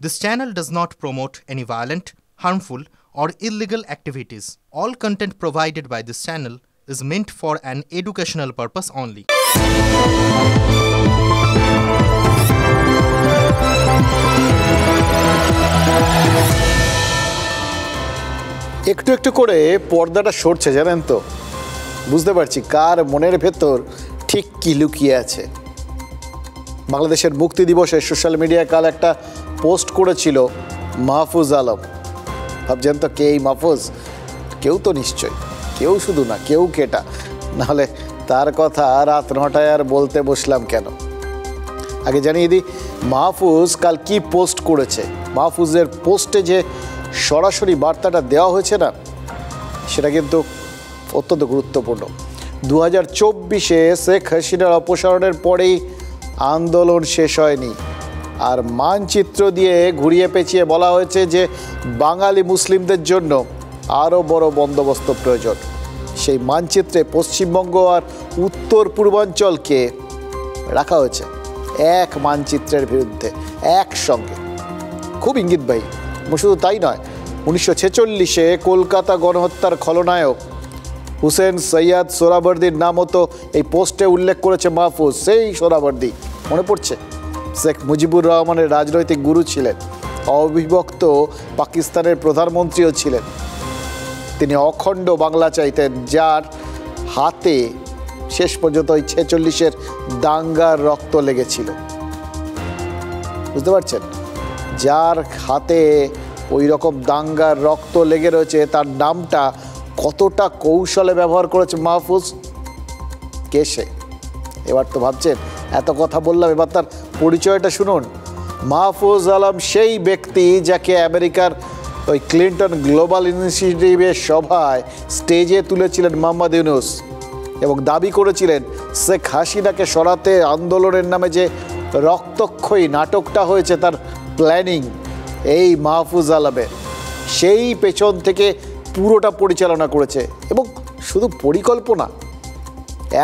This channel does not promote any violent, harmful, or illegal activities. All content provided by this channel is meant for an educational purpose only. একটু একটু করে পর্দাটা সরছে, জানেন তো। বুঝতে পারছি কার মনের ভেতর ঠিক কি লুকিয়ে আছে। বাংলাদেশের মুক্তি দিবসে সোশ্যাল মিডিয়ায় কাল একটা পোস্ট করেছিল মাহফুজ আলম। ভাবছেন তো কে এই মাহফুজ? কেউ তো নিশ্চয়, কেউ শুধু না, কেউ কেটা, নাহলে তার কথা রাত 9টায় আর বলতে বসলাম কেন। আগে জানিয়ে দিই মাহফুজ কাল কি পোস্ট করেছে। মাহফুজের পোস্টে যে সরাসরি বার্তাটা দেওয়া হয়েছে না, সেটা কিন্তু অত্যন্ত গুরুত্বপূর্ণ। 2024-এ শেখ হাসিনার অপসারণের পরেই আন্দোলন শেষ হয়নি, আর মানচিত্র দিয়ে ঘুরিয়ে পেঁচিয়ে বলা হয়েছে যে বাঙালি মুসলিমদের জন্য আরও বড় বন্দোবস্ত প্রয়োজন। সেই মানচিত্রে পশ্চিমবঙ্গ আর উত্তর পূর্বাঞ্চলকে রাখা হয়েছে এক মানচিত্রের বিরুদ্ধে একসঙ্গে। খুব ইঙ্গিতবাহী। শুধু তাই নয়, 1946-এ কলকাতা গণহত্যার খলনায়ক হুসেন সৈয়দ সোহরাওয়ার্দীর নামও তো এই পোস্টে উল্লেখ করেছে মাহফুজ। সেই সোহরাওয়ার্দী মনে পড়ছে? শেখ মুজিবুর রহমানের রাজনৈতিক গুরু ছিলেন, অবিভক্ত পাকিস্তানের প্রধানমন্ত্রীও ছিলেন। তিনি অখণ্ড বাংলা চাইতেন, যার হাতে শেষ পর্যন্ত ওই 46-এর দাঙ্গার রক্ত লেগেছিল। বুঝতে পারছেন? যার হাতে ওই রকম দাঙ্গার রক্ত লেগে রয়েছে, তার নামটা কতটা কৌশলে ব্যবহার করেছে মাহফুজ। কে সে? এবার তো ভাবছেন এত কথা বললাম, এবার তার পরিচয়টা শুনুন। মাহফুজ আলম সেই ব্যক্তি যাকে আমেরিকার ওই ক্লিন্টন গ্লোবাল ইনিশিয়েটিভের সভায় স্টেজে তুলেছিলেন মোহাম্মদ ইউনূস এবং দাবি করেছিলেন শেখ হাসিনাকে সরাতে আন্দোলনের নামে যে রক্তক্ষয়ী নাটকটা হয়েছে তার প্ল্যানিং এই মাহফুজ আলমের। সেই পেছন থেকে পুরোটা পরিচালনা করেছে, এবং শুধু পরিকল্পনা,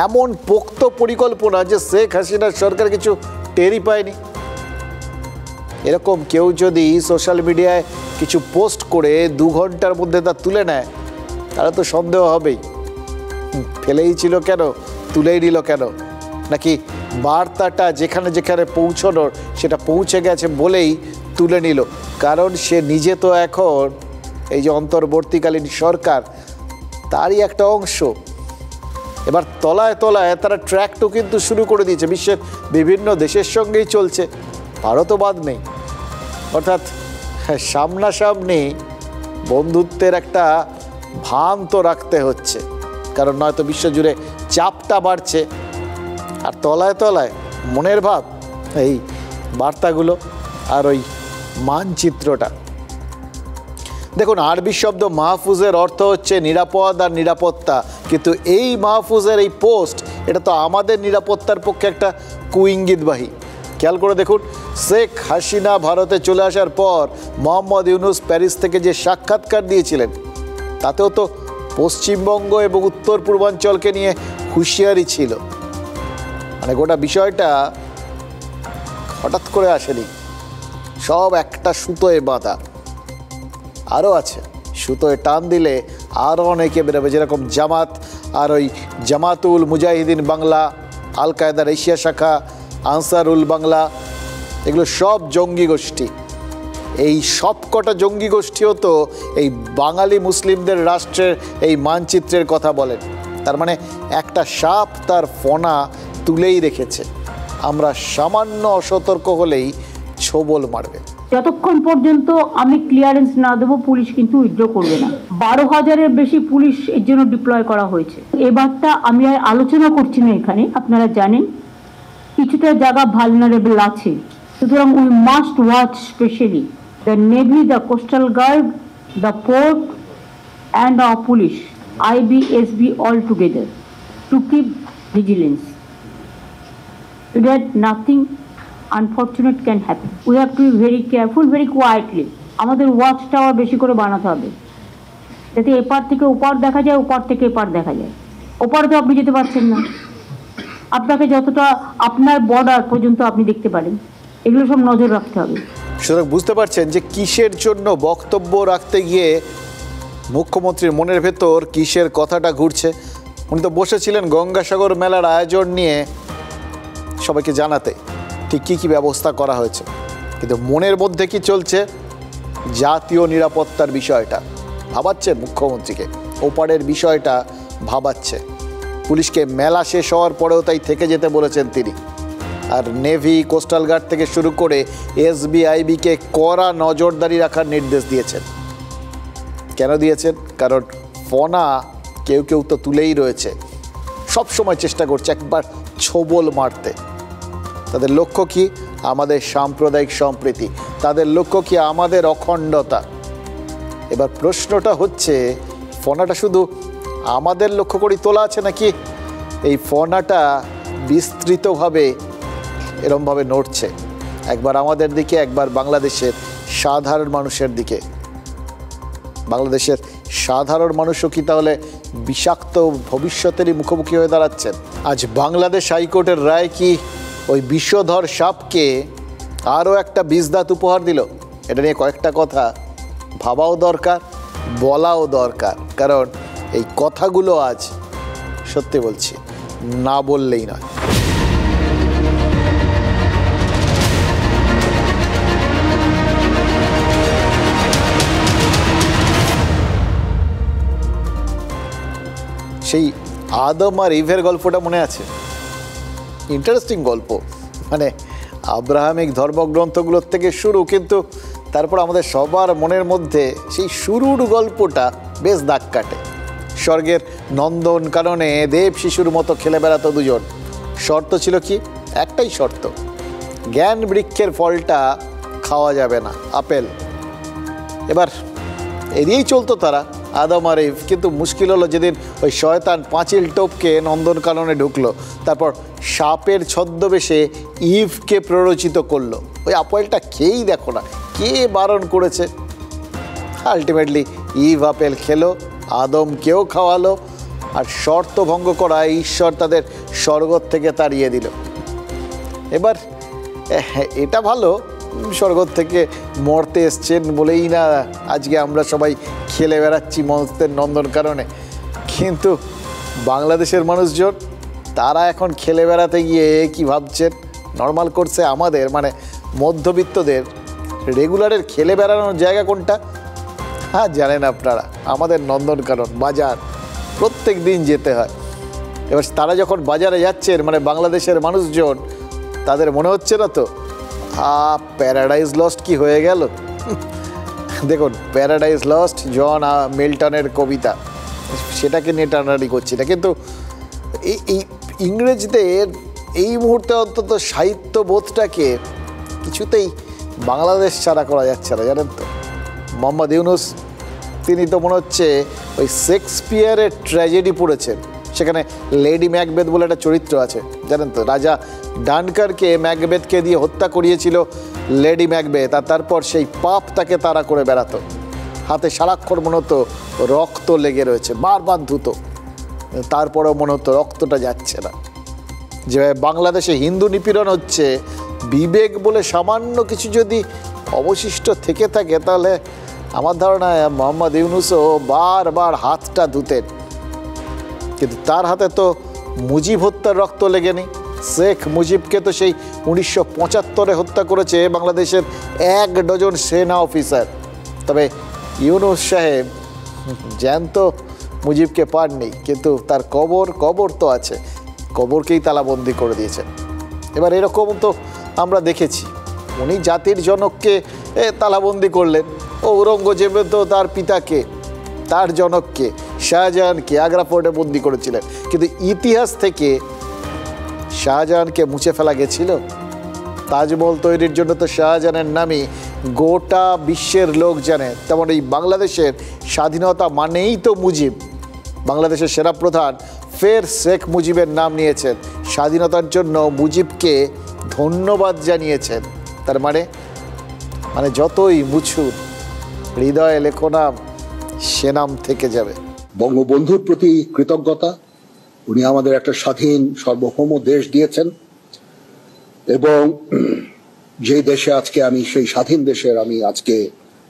এমন পোক্ত পরিকল্পনা যে শেখ হাসিনার সরকার কিছু টেরই পায়নি। এরকম কেউ যদি সোশ্যাল মিডিয়ায় কিছু পোস্ট করে 2 ঘন্টার মধ্যে তা তুলে নেয়, তাহলে তো সন্দেহ হবেই ফেলেই ছিল কেন, তুলেই নিল কেন, নাকি বার্তাটা যেখানে যেখানে পৌঁছানোর সেটা পৌঁছে গেছে বলেই তুলে নিল। কারণ সে নিজে তো এখন এই যে অন্তর্বর্তীকালীন সরকার, তারই একটা অংশ। এবার তলায় তলায় তারা ট্র্যাকও কিন্তু শুরু করে দিয়েছে, বিশ্বের বিভিন্ন দেশের সঙ্গেই চলছে, ভারতও বাদ নেই। অর্থাৎ সামনাসামনি বন্ধুত্বের একটা ভান তো রাখতে হচ্ছে, কারণ নয়তো বিশ্বজুড়ে চাপটা বাড়ছে। আর তলায় তলায় মনের ভাব, এই বার্তাগুলো আর ওই মানচিত্রটা। দেখুন, আরবি শব্দ মাহফুজের অর্থ হচ্ছে নিরাপদ আর নিরাপত্তা, কিন্তু এই মাহফুজের এই পোস্ট, এটা তো আমাদের নিরাপত্তার পক্ষে একটা কুইঙ্গিতবাহী। খেয়াল করে দেখুন, শেখ হাসিনা ভারতে চলে আসার পর মোহাম্মদ ইউনূস প্যারিস থেকে যে সাক্ষাৎকার দিয়েছিলেন, তাতেও তো পশ্চিমবঙ্গ এবং উত্তর পূর্বাঞ্চলকে নিয়ে হুঁশিয়ারি ছিল। মানে গোটা বিষয়টা হঠাৎ করে আসেনি, সব একটা সুতোয় বাঁধা। আরও আছে, সুতোয় টান দিলে আরও অনেকে বেরোবে, যেরকম জামাত আর ওই জামাতুল মুজাহিদিন বাংলা, আল কায়দার এশিয়া শাখা, আনসারুল বাংলা, এগুলো সব জঙ্গি গোষ্ঠী। এই সব কটা জঙ্গি গোষ্ঠীও তো এই বাঙালি মুসলিমদের রাষ্ট্রের এই মানচিত্রের কথা বলেন। তার মানে একটা সাপ তার ফনা তুলেই রেখেছে, আমরা সামান্য অসতর্ক হলেই ছোবল মারবে। যতক্ষণ পর্যন্ত আমি ক্লিয়ারেন্স না দেবো, পুলিশ কিন্তু উইথড্র করবে না। 12,000-এর বেশি পুলিশ এর জন্য ডিপ্লয় করা হয়েছে। এবারটা আমি আর আলোচনা করছি না এখানে, আপনারা জানেন কিছুটা জায়গা ভালনারেবল আছে, সুতরাং we must watch specially the navy, the coastal guard, the port and our police, IB, SB all together to keep vigilance so that nothing unfortunate can happen. We have to be very careful, very quietly. আমাদের watch tower বেশি করে বানাতে হবে, যাতে এপার থেকে ওপার দেখা যায়, ওপার থেকে এপার দেখা যায়। ওপারে তো আপনি যেতে পারছেন না, আপনাকে যতটা আপনার বর্ডার পর্যন্ত আপনি দেখতে পারেন, এগুলো সব নজর রাখতে হবে। সুতরাং বুঝতে পারছেন যে কিসের জন্য বক্তব্য রাখতে গিয়ে মুখ্যমন্ত্রীর মনের ভেতর কিসের কথাটা ঘুরছে। উনি তো বসেছিলেন গঙ্গাসাগর মেলার আয়োজন নিয়ে সবাইকে জানাতে ঠিক কী কী ব্যবস্থা করা হয়েছে, কিন্তু মনের মধ্যে কি চলছে, জাতীয় নিরাপত্তার বিষয়টা ভাবাচ্ছে মুখ্যমন্ত্রীকে, ওপারের বিষয়টা ভাবাচ্ছে। পুলিশকে মেলা শেষ হওয়ার পরেও তাই থেকে যেতে বলেছেন তিনি। আর নেভি, কোস্টাল গার্ড থেকে শুরু করে এসবিআইবিকে কড়া নজরদারি রাখার নির্দেশ দিয়েছেন। কেন দিয়েছেন? কারণ ফনা কেউ কেউ তো তুলেই রয়েছে, সব সময় চেষ্টা করছে একবার ছোবল মারতে। তাদের লক্ষ্য কি? আমাদের সাম্প্রদায়িক সম্প্রীতি, তাদের লক্ষ্য কি? আমাদের অখণ্ডতা। এবার প্রশ্নটা হচ্ছে, ফনাটা শুধু আমাদের লক্ষ্য করেই তোলা আছে নাকি এই ফনাটা বিস্তৃতভাবে এরমভাবে নড়ছে, একবার আমাদের দিকে, একবার বাংলাদেশের সাধারণ মানুষের দিকে? বাংলাদেশের সাধারণ মানুষও কি তাহলে বিষাক্ত ভবিষ্যতেরই মুখোমুখি হয়ে দাঁড়াচ্ছেন? আজ বাংলাদেশ হাইকোর্টের রায় কি ওই বিষধর সাপকে আরও একটা বিষদাঁত উপহার দিল? এটা নিয়ে কয়েকটা কথা ভাবাও দরকার, বলাও দরকার, কারণ এই কথাগুলো আজ সত্যি বলছি না বললেই নয়। সেই আদম আর ইভের গল্পটা মনে আছে? ইন্টারেস্টিং গল্প, মানে আব্রাহামিক ধর্মগ্রন্থগুলোর থেকে শুরু, কিন্তু তারপর আমাদের সবার মনের মধ্যে সেই শুরুর গল্পটা বেশ দাগ কাটে। স্বর্গের নন্দন কাননে দেব শিশুর মতো খেলে বেড়াতো দুজন। শর্ত ছিল কি? একটাই শর্ত, জ্ঞান বৃক্ষের ফলটা খাওয়া যাবে না, আপেল। এবার এড়িয়েই চলতো তারা, আদম আর ইভ। কিন্তু মুশকিল হলো যেদিন ওই শয়তান পাঁচিল টপকে নন্দনকাননে ঢুকলো, তারপর সাপের ছদ্মবেশে ইভকে প্ররোচিত করলো। ওই আপেলটা খেয়েই দেখো না, কে বারণ করেছে? আলটিমেটলি ইভ আপেল খেলো, আদমকেও খাওয়ালো, আর শর্ত ভঙ্গ করায় ঈশ্বর তাদের স্বর্গ থেকে তাড়িয়ে দিল। এবার এটা ভালো, স্বর্গ থেকে মরতে এসছেন বলেই না আজকে আমরা সবাই খেলে বেড়াচ্ছি মস্তের নন্দনকাননে। কিন্তু বাংলাদেশের মানুষজন তারা এখন খেলে বেড়াতে গিয়ে কি ভাবছেন? নর্মাল করছে আমাদের, মানে মধ্যবিত্তদের রেগুলারের খেলে বেড়ানোর জায়গা কোনটা? হ্যাঁ, জানেন আপনারা, আমাদের নন্দনকানন বাজার প্রত্যেক দিন যেতে হয়। এবার তারা যখন বাজারে যাচ্ছেন, মানে বাংলাদেশের মানুষজন, তাদের মনে হচ্ছে না তো প্যারাডাইজ লস্ট কি হয়ে গেল? দেখুন, প্যারাডাইজ লস্ট জন মিল্টনের কবিতা, সেটাকে নিয়ে টানাটানি করছি না, কিন্তু এই ইংরেজদের এই মুহূর্তে অন্তত সাহিত্যবোধটাকে কিছুতেই বাংলাদেশ ছাড়া করা যাচ্ছে না, জানেন তো। মোহাম্মদ ইউনুস, তিনি তো মনে হচ্ছে ওই শেক্সপিয়ারের ট্র্যাজেডি পড়েছেন। সেখানে লেডি ম্যাকবেথ বলে একটা চরিত্র আছে, জানেন তো। রাজা ডানকারকে ম্যাকবেথকে দিয়ে হত্যা করিয়েছিল লেডি ম্যাকবেথ, আর তারপর সেই পাপ তাকে তাড়া করে বেড়াতো। হাতে সারাক্ষণ মনে হতো রক্ত লেগে রয়েছে, বারবার ধুতো, তারপরেও মনে হতো রক্তটা যাচ্ছে না। যেভাবে বাংলাদেশে হিন্দু নিপীড়ন হচ্ছে, বিবেক বলে সামান্য কিছু যদি অবশিষ্ট থেকে থাকে, তাহলে আমার ধারণা মোহাম্মদ ইউনুসও বারবার হাতটা ধুতেন। কিন্তু তার হাতে তো মুজিব হত্যার রক্ত লেগেনি। শেখ মুজিবকে তো সেই 1975-এ হত্যা করেছে বাংলাদেশের 1 ডজন সেনা অফিসার। তবে ইউনুস সাহেব জ্যান্ত মুজিবকে পাননি, কিন্তু তার কবর তো আছে, কবরকেই তালাবন্দি করে দিয়েছেন। এবার এরকম তো আমরা দেখেছি, উনি জাতির জনককে তালাবন্দি করলেন। ঔরঙ্গজেব তো তার পিতাকে, তার জনককে, শাহজাহানকে আগ্রা ফোর্টে বন্দি করেছিলেন। কিন্তু ইতিহাস থেকে শাহজাহানকে মুছে ফেলা গেছিল? তাজমহল তৈরির জন্য তো শাহজাহানের নামই গোটা বিশ্বের লোক জানে। তেমন এই বাংলাদেশের স্বাধীনতা মানেই তো মুজিব। বাংলাদেশের সেনাপ্রধান ফের শেখ মুজিবের নাম নিয়েছেন, স্বাধীনতার জন্য মুজিবকে ধন্যবাদ জানিয়েছেন। তার মানে যতই মুছুন, হৃদয়ে লেখো নাম, সে নাম থেকে যাবে। বঙ্গবন্ধুর প্রতি কৃতজ্ঞতা, উনি আমাদের একটা স্বাধীন সার্বভৌম দেশ দিয়েছেন, এবং যে দেশে আজকে আমি, সেই স্বাধীন দেশের আমি আজকে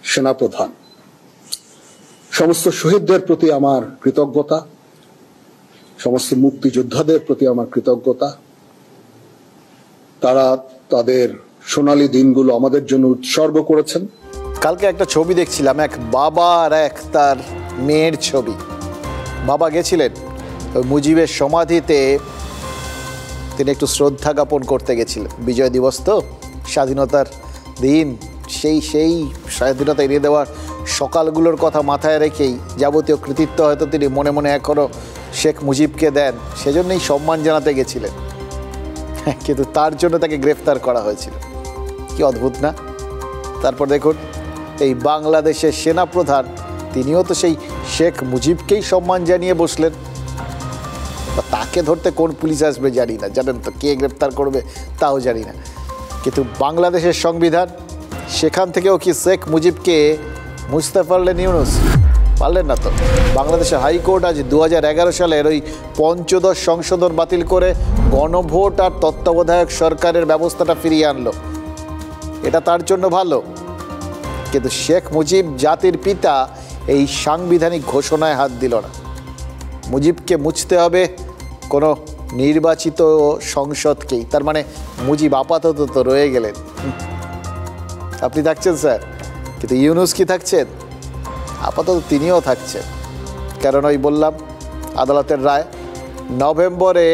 সেনাপ্রধান। সমস্ত শহীদদের প্রতি আমার কৃতজ্ঞতা, সমস্ত মুক্তিযোদ্ধাদের প্রতি আমার কৃতজ্ঞতা। তারা তাদের সোনালী দিনগুলো আমাদের জন্য উৎসর্গ করেছেন। কালকে একটা ছবি দেখছিলাম, এক বাবা আর এক তার মেয়ের ছবি। বাবা গেছিলেন ওই মুজিবের সমাধিতে, তিনি একটু শ্রদ্ধা জ্ঞাপন করতে গেছিলেন। বিজয় দিবস তো, স্বাধীনতার দিন, সেই স্বাধীনতা এড়িয়ে দেওয়ার সকালগুলোর কথা মাথায় রেখেই যাবতীয় কৃতিত্ব হয়তো তিনি মনে মনে এখনও শেখ মুজিবকে দেন, সেজন্যই সম্মান জানাতে গেছিলেন। কিন্তু তার জন্য তাকে গ্রেফতার করা হয়েছিল। কি অদ্ভুত না? তারপর দেখুন, এই বাংলাদেশের সেনাপ্রধান তিনিও তো সেই শেখ মুজিবকেই সম্মান জানিয়ে বসলেন। তাকে ধরতে কোন পুলিশ আসবে জানি না, জানেন তো, কে গ্রেফতার করবে তাও জানি না। কিন্তু বাংলাদেশের সংবিধান, সেখান থেকেও কি শেখ মুজিবকে মুছতে পারলেন ইউনূস? পারলেন না তো। বাংলাদেশের হাইকোর্ট আজ 2011 সালের ওই পঞ্চদশ সংশোধন বাতিল করে গণভোট আর তত্ত্বাবধায়ক সরকারের ব্যবস্থাটা ফিরিয়ে আনলো। এটা তার জন্য ভালো। কিন্তু শেখ মুজিব জাতির পিতা এই সাংবিধানিক ঘোষণায় হাত দিল না। মুজিবকে মুছতে হবে কোনো নির্বাচিত সংসদকেই। তার মানে মুজিব আপাতত তো রয়ে গেলেন। আপনি থাকছেন স্যার, কিন্তু ইউনূস কি থাকছেন? আপাতত তিনিও থাকছেন। কারণ ওই বললাম, আদালতের রায়। নভেম্বরে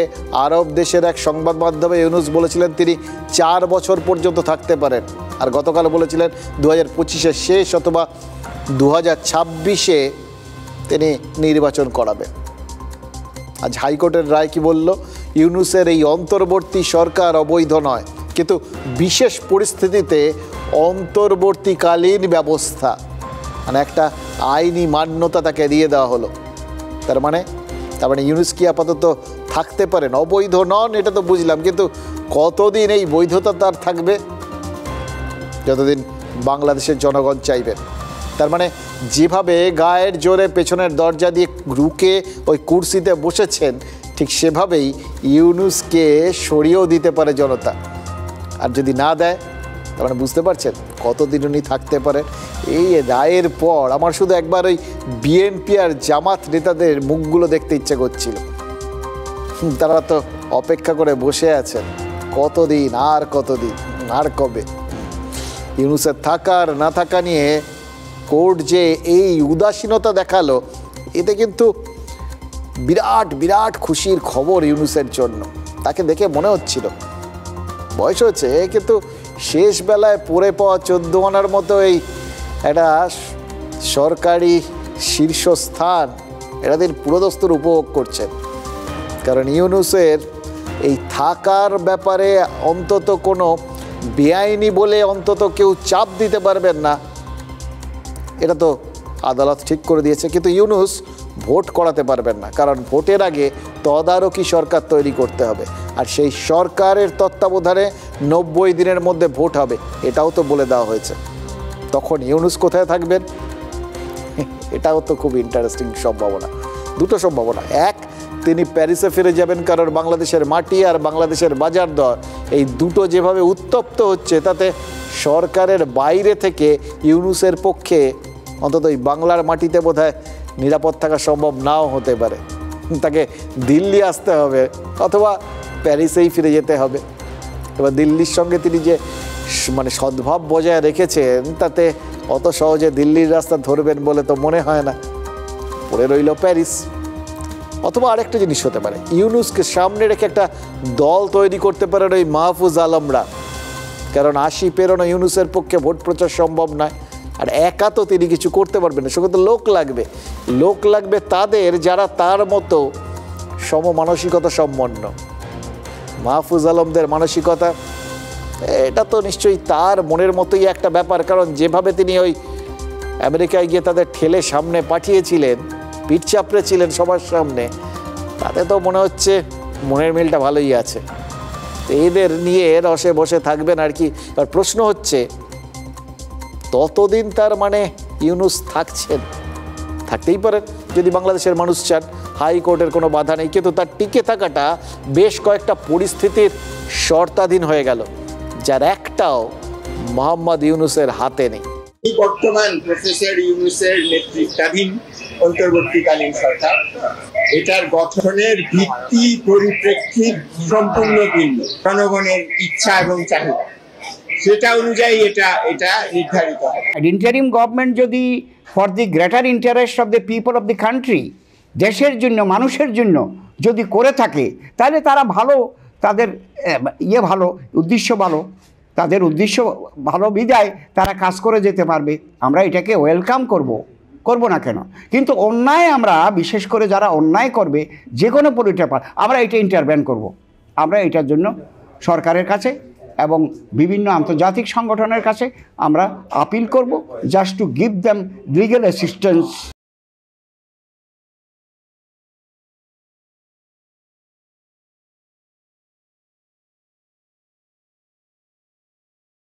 আরব দেশের এক সংবাদ মাধ্যমে ইউনূস বলেছিলেন তিনি 4 বছর পর্যন্ত থাকতে পারেন। আর গতকাল বলেছিলেন 2025-এর শেষ অথবা 2026-এ তিনি নির্বাচন করাবেন। আজ হাইকোর্টের রায় কি বলল? ইউনূসের এই অন্তর্বর্তী সরকার অবৈধ নয়, কিন্তু বিশেষ পরিস্থিতিতে অন্তর্বর্তীকালীন ব্যবস্থা, মানে একটা আইনি মান্যতা তাকে দিয়ে দেওয়া হলো। তার মানে ইউনূস কি আপাতত থাকতে পারেন? অবৈধ নন এটা তো বুঝলাম, কিন্তু কতদিন এই বৈধতা তার থাকবে? যতদিন বাংলাদেশের জনগণ চাইবেন। তার মানে যেভাবে গায়ের জোরে পেছনের দরজা দিয়ে রুকে ওই কুর্সিতে বসেছেন, ঠিক সেভাবেই ইউনূসকে সরিয়েও দিতে পারে জনতা। আর যদি না দেয়, তার মানে বুঝতে পারছেন কতদিন উনি থাকতে পারেন। এই রায়ের পর আমার শুধু একবার ওই বিএনপি আর জামাত নেতাদের মুখগুলো দেখতে ইচ্ছে করছিল। তারা তো অপেক্ষা করে বসে আছেন, কতদিন আর কতদিন আর কবে। ইউনূসের থাকার না থাকা নিয়ে কোর্ট যে এই উদাসীনতা দেখালো, এতে কিন্তু বিরাট বিরাট খুশির খবর ইউনূসের জন্য। তাকে দেখে মনে হচ্ছিল বয়স হয়েছে, কিন্তু শেষ বেলায় পড়ে পাওয়া 14 আনার মতো এই একটা সরকারি শীর্ষস্থান এটা তিনি পুরোদস্তুর উপভোগ করছেন। কারণ ইউনূসের এই থাকার ব্যাপারে অন্তত কোনো বেআইনি বলে অন্তত কেউ চাপ দিতে পারবেন না, এটা তো আদালত ঠিক করে দিয়েছে। কিন্তু ইউনূস ভোট করাতে পারবেন না, কারণ ভোটের আগে তদারকি সরকার তৈরি করতে হবে। আর সেই সরকারের তত্ত্বাবধানে 90 দিনের মধ্যে ভোট হবে, এটাও তো বলে দেওয়া হয়েছে। তখন ইউনূস কোথায় থাকবেন? এটাও তো খুব ইন্টারেস্টিং সম্ভাবনা। দুটো সম্ভাবনা, এক, তিনি প্যারিসে ফিরে যাবেন, কারণ বাংলাদেশের মাটি আর বাংলাদেশের বাজার দর এই দুটো যেভাবে উত্তপ্ত হচ্ছে, তাতে সরকারের বাইরে থেকে ইউনূসের পক্ষে অন্তত এই বাংলার মাটিতে বোধহয় নিরাপদ থাকা সম্ভব নাও হতে পারে। তাকে দিল্লি আসতে হবে অথবা প্যারিসেই ফিরে যেতে হবে। এবার দিল্লির সঙ্গে তিনি যে মানে সদ্ভাব বজায় রেখেছেন, তাতে অত সহজে দিল্লির রাস্তা ধরবেন বলে তো মনে হয় না। পড়ে রইল প্যারিস। অথবা আরেকটা জিনিস হতে পারে, ইউনূসকে সামনে রেখে একটা দল তৈরি করতে পারেন ওই মাহফুজ আলমরা, কারণ 80 পেরোনো ইউনূসের পক্ষে ভোট প্রচার সম্ভব নয়। আর একা তো তিনি কিছু করতে পারবেন না, সঙ্গে তো লোক লাগবে তাদের যারা তার মতো সমমানসিকতা সম্পন্ন। মাহফুজ আলমদের মানসিকতা, এটা তো নিশ্চয়ই তার মনের মতোই একটা ব্যাপার। কারণ যেভাবে তিনি ওই আমেরিকায় গিয়ে তাদের ঠেলে সামনে পাঠিয়েছিলেন, পিঠ চাপড়েছিলেন সবার সামনে, তাতে তো মনে হচ্ছে মনের মিলটা ভালোই আছে। তো এদের নিয়ে রসে বসে থাকবেন আর কি। আর প্রশ্ন হচ্ছে, ততদিন তার মানে ইউনূস থাকতেই পারেন যদি বাংলাদেশের মানুষ চান। হাইকোর্টের কোনো বাধা নেই, কিন্তু তার টিকে থাকাটা বেশ কয়েকটা পরিস্থিতির শর্তাধীন হয়ে গেল, যার একটাও মোহাম্মদ ইউনূসের হাতে নেই। বর্তমান প্রফেসর ইউনূসের নেতৃত্বাধীন অন্তর্বর্তীকালীন সরকার, এটার গঠনের ভিত্তি পরিপ্রেক্ষিত সম্পূর্ণ ভিন্ন, জনগণের ইচ্ছা এবং চাহিদা সেটা অনুযায়ী এটা নির্ধারিত হয়। ইন্টারিম গভর্নমেন্ট যদি for the greater interest of the people of the country, দেশের জন্য মানুষের জন্য যদি করে থাকে, তাহলে তারা ভালো, তাদের ভালো, উদ্দেশ্য ভালো, তাদের উদ্দেশ্য ভালো বিদায় তারা কাজ করে যেতে পারবে। আমরা এটাকে ওয়েলকাম করব না কেন? কিন্তু অন্যায়, আমরা বিশেষ করে যারা অন্যায় করবে যে কোনো পলিটিক্যাল, আমরা এটা ইন্টারভেন করব। আমরা এটার জন্য সরকারের কাছে এবং বিভিন্ন আন্তর্জাতিক সংগঠনের কাছে আমরা আপিল করব, just to give them legal assistance.